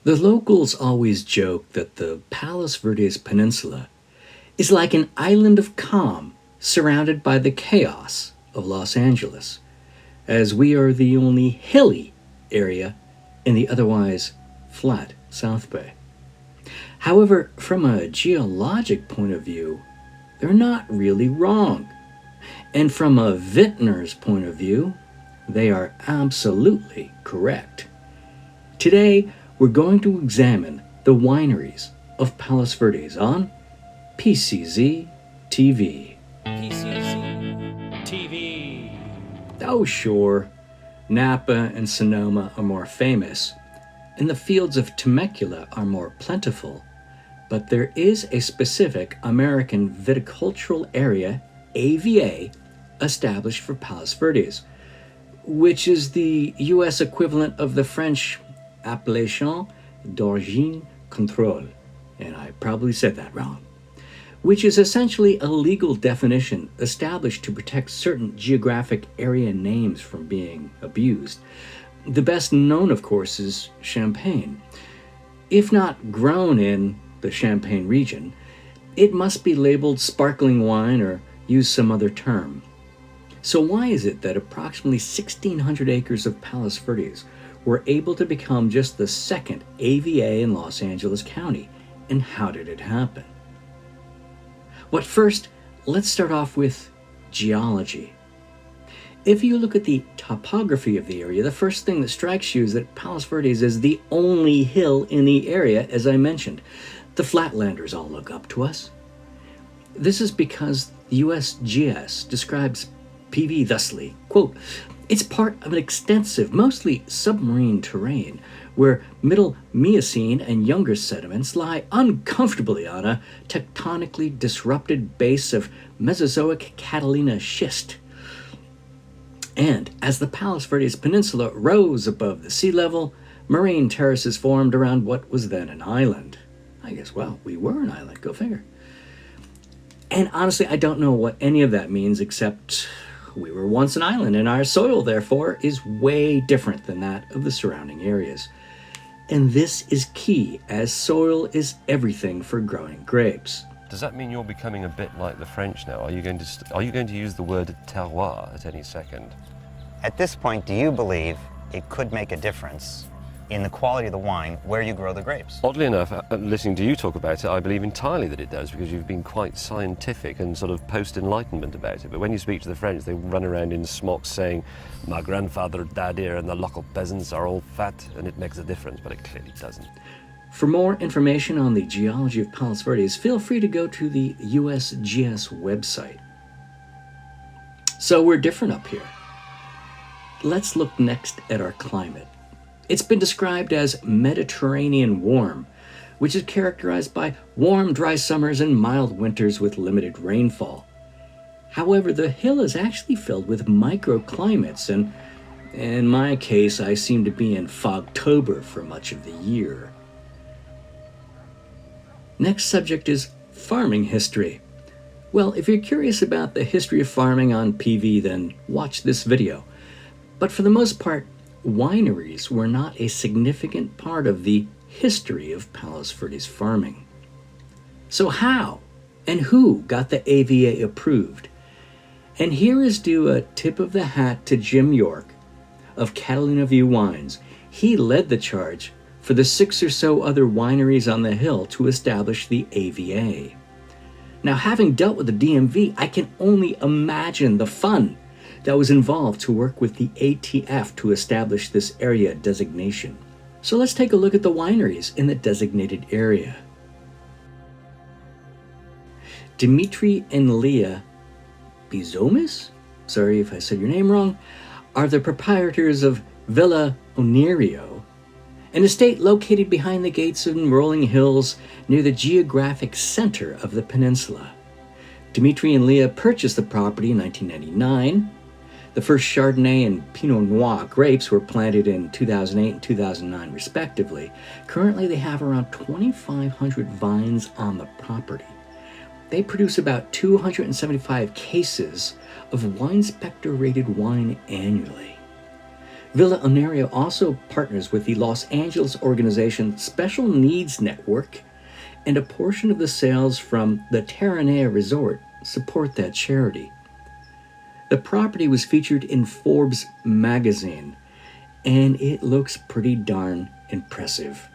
The locals always joke that the Palos Verdes Peninsula is like an island of calm surrounded by the chaos of Los Angeles, as we are the only hilly area in the otherwise flat South Bay. However, from a geologic point of view, they're not really wrong. And from a vintner's point of view, they are absolutely correct. Today, we're going to examine the wineries of Palos Verdes on PCZ TV. PCZ TV. Oh, sure, Napa and Sonoma are more famous, and the fields of Temecula are more plentiful, but there is a specific American viticultural area, AVA, established for Palos Verdes, which is the US equivalent of the French Appellation d'origine contrôle, and I probably said that wrong, which is essentially a legal definition established to protect certain geographic area names from being abused. The best known, of course, is Champagne. If not grown in the Champagne region, it must be labeled sparkling wine or use some other term. So why is it that approximately 1,600 acres of Palos Verdes were able to become just the second AVA in Los Angeles County, and how did it happen? But first, let's start off with geology. If you look at the topography of the area, the first thing that strikes you is that Palos Verdes is the only hill in the area, as I mentioned. The flatlanders all look up to us. This is because the USGS describes PV thusly, quote, "It's part of an extensive, mostly submarine terrain where middle Miocene and younger sediments lie uncomfortably on a tectonically disrupted base of Mesozoic Catalina schist. And as the Palos Verdes Peninsula rose above the sea level, marine terraces formed around what was then an island." I guess, well, we were an island, go figure. And honestly, I don't know what any of that means, except we were once an island, and our soil, therefore, is way different than that of the surrounding areas. And this is key, as soil is everything for growing grapes. Does that mean you're becoming a bit like the French now? Are you going to use the word terroir at any second? At this point, do you believe it could make a difference in the quality of the wine where you grow the grapes? Oddly enough, listening to you talk about it, I believe entirely that it does, because you've been quite scientific and sort of post-enlightenment about it. But when you speak to the French, they run around in smocks saying, "My grandfather died here and the local peasants are all fat," and it makes a difference, but it clearly doesn't. For more information on the geology of Palos Verdes, feel free to go to the USGS website. So we're different up here. Let's look next at our climate. It's been described as Mediterranean warm, which is characterized by warm, dry summers and mild winters with limited rainfall. However, the hill is actually filled with microclimates, and in my case, I seem to be in Fogtober for much of the year. Next subject is farming history. Well, if you're curious about the history of farming on PV, then watch this video. But for the most part, wineries were not a significant part of the history of Palos Verdes farming. So how and who got the AVA approved? And here is due a tip of the hat to Jim York of Catalina View Wines. He led the charge for the 6 or so other wineries on the hill to establish the AVA. Now, having dealt with the DMV, I can only imagine the fun that was involved to work with the ATF to establish this area designation. So let's take a look at the wineries in the designated area. Dimitri and Leah Bizomis, sorry if I said your name wrong, are the proprietors of Villa Onerio, an estate located behind the gates in rolling hills near the geographic center of the peninsula. Dimitri and Leah purchased the property in 1999. The first Chardonnay and Pinot Noir grapes were planted in 2008 and 2009, respectively. Currently, they have around 2,500 vines on the property. They produce about 275 cases of Wine Spector rated wine annually. Villa Onerio also partners with the Los Angeles organization Special Needs Network, and a portion of the sales from the Terranea Resort support that charity. The property was featured in Forbes magazine, and it looks pretty darn impressive.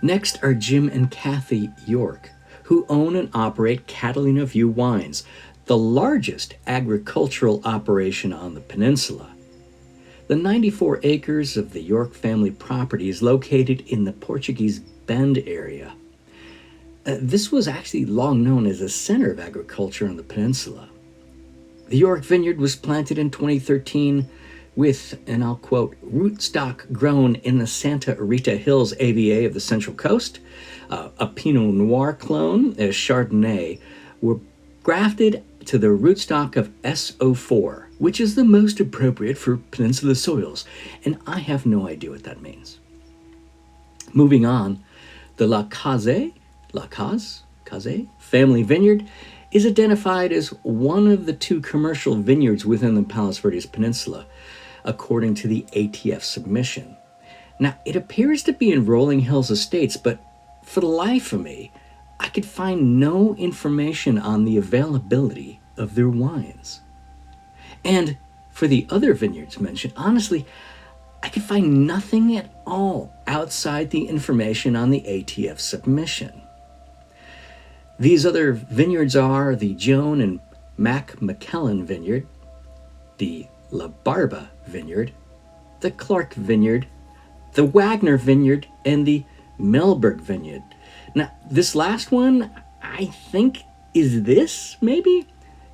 Next are Jim and Kathy York, who own and operate Catalina View Wines, the largest agricultural operation on the peninsula. The 94 acres of the York family property is located in the Portuguese Bend area. This was actually long known as a center of agriculture on the peninsula. The York vineyard was planted in 2013 with, and I'll quote, rootstock grown in the Santa Rita Hills AVA of the Central Coast. A Pinot Noir clone, a Chardonnay, were grafted to the rootstock of SO4, which is the most appropriate for peninsula soils, and I have no idea what that means. Moving on, the La Caze family vineyard is identified as one of the 2 commercial vineyards within the Palos Verdes Peninsula, according to the ATF submission. Now, it appears to be in Rolling Hills Estates, but for the life of me, I could find no information on the availability of their wines. And for the other vineyards mentioned, honestly, I could find nothing at all outside the information on the ATF submission. These other vineyards are the Joan and Mac McKellen Vineyard, the La Barba Vineyard, the Clark Vineyard, the Wagner Vineyard, and the Melberg Vineyard. Now, this last one, I think, is this, maybe?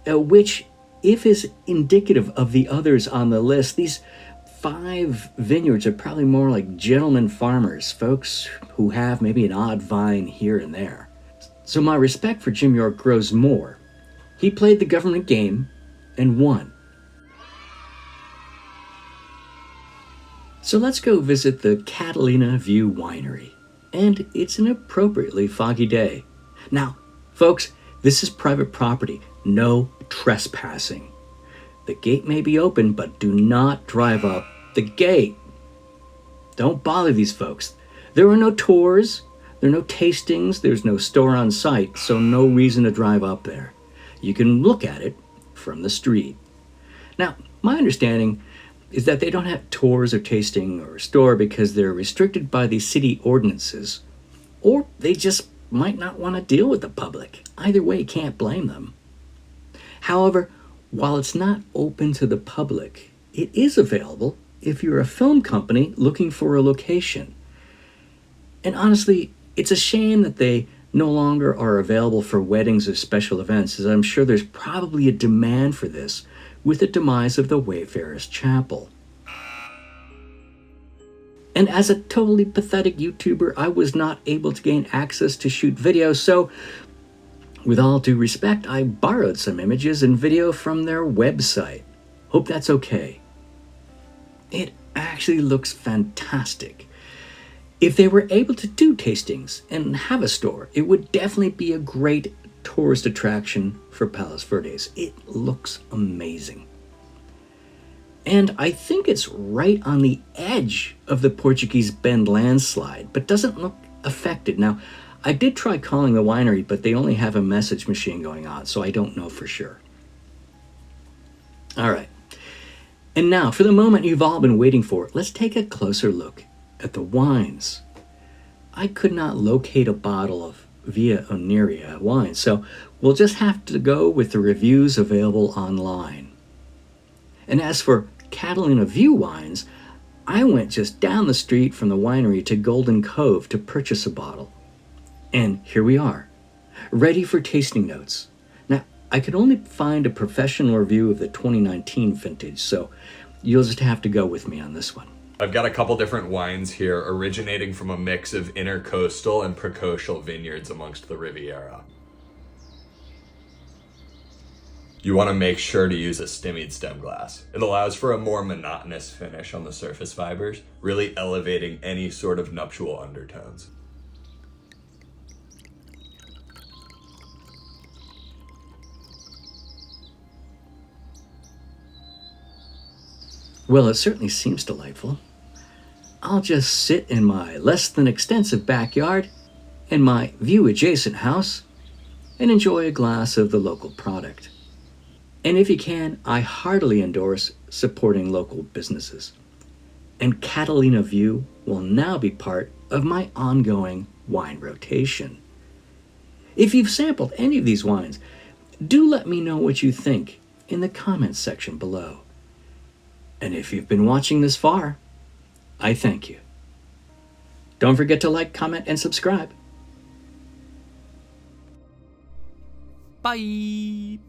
Which, if is indicative of the others on the list, these 5 vineyards are probably more like gentlemen farmers, folks who have maybe an odd vine here and there. So my respect for Jim York grows more. He played the government game and won. So let's go visit the Catalina View Winery. And it's an appropriately foggy day. Now, folks, this is private property. No trespassing. The gate may be open, but do not drive up the gate. Don't bother these folks. There are no tours, there are no tastings, there's no store on site, so no reason to drive up there. You can look at it from the street. Now, my understanding is that they don't have tours or tasting or store because they're restricted by the city ordinances, or they just might not want to deal with the public. Either way, can't blame them. However, while it's not open to the public, it is available if you're a film company looking for a location. And honestly, it's a shame that they no longer are available for weddings or special events, as I'm sure there's probably a demand for this with the demise of the Wayfarers Chapel. And as a totally pathetic YouTuber, I was not able to gain access to shoot video, so with all due respect, I borrowed some images and video from their website. Hope that's okay. It actually looks fantastic. If they were able to do tastings and have a store, it would definitely be a great tourist attraction for Palos Verdes. It looks amazing. And I think it's right on the edge of the Portuguese Bend landslide, but doesn't look affected. Now, I did try calling the winery, but they only have a message machine going on, so I don't know for sure. All right. And now, for the moment you've all been waiting for, let's take a closer look at the wines. I could not locate a bottle of Villa Onerio wine, so we'll just have to go with the reviews available online. And as for Catalina View wines, I went just down the street from the winery to Golden Cove to purchase a bottle. And here we are, ready for tasting notes. Now, I could only find a professional review of the 2019 vintage, so you'll just have to go with me on this one. I've got a couple different wines here originating from a mix of intercoastal and precocial vineyards amongst the Riviera. You want to make sure to use a stymied stem glass. It allows for a more monotonous finish on the surface fibers, really elevating any sort of nuptial undertones. Well, it certainly seems delightful. I'll just sit in my less than extensive backyard in my view adjacent house and enjoy a glass of the local product. And if you can, I heartily endorse supporting local businesses. And Catalina View will now be part of my ongoing wine rotation. If you've sampled any of these wines, do let me know what you think in the comments section below. And if you've been watching this far, I thank you. Don't forget to like, comment, and subscribe. Bye!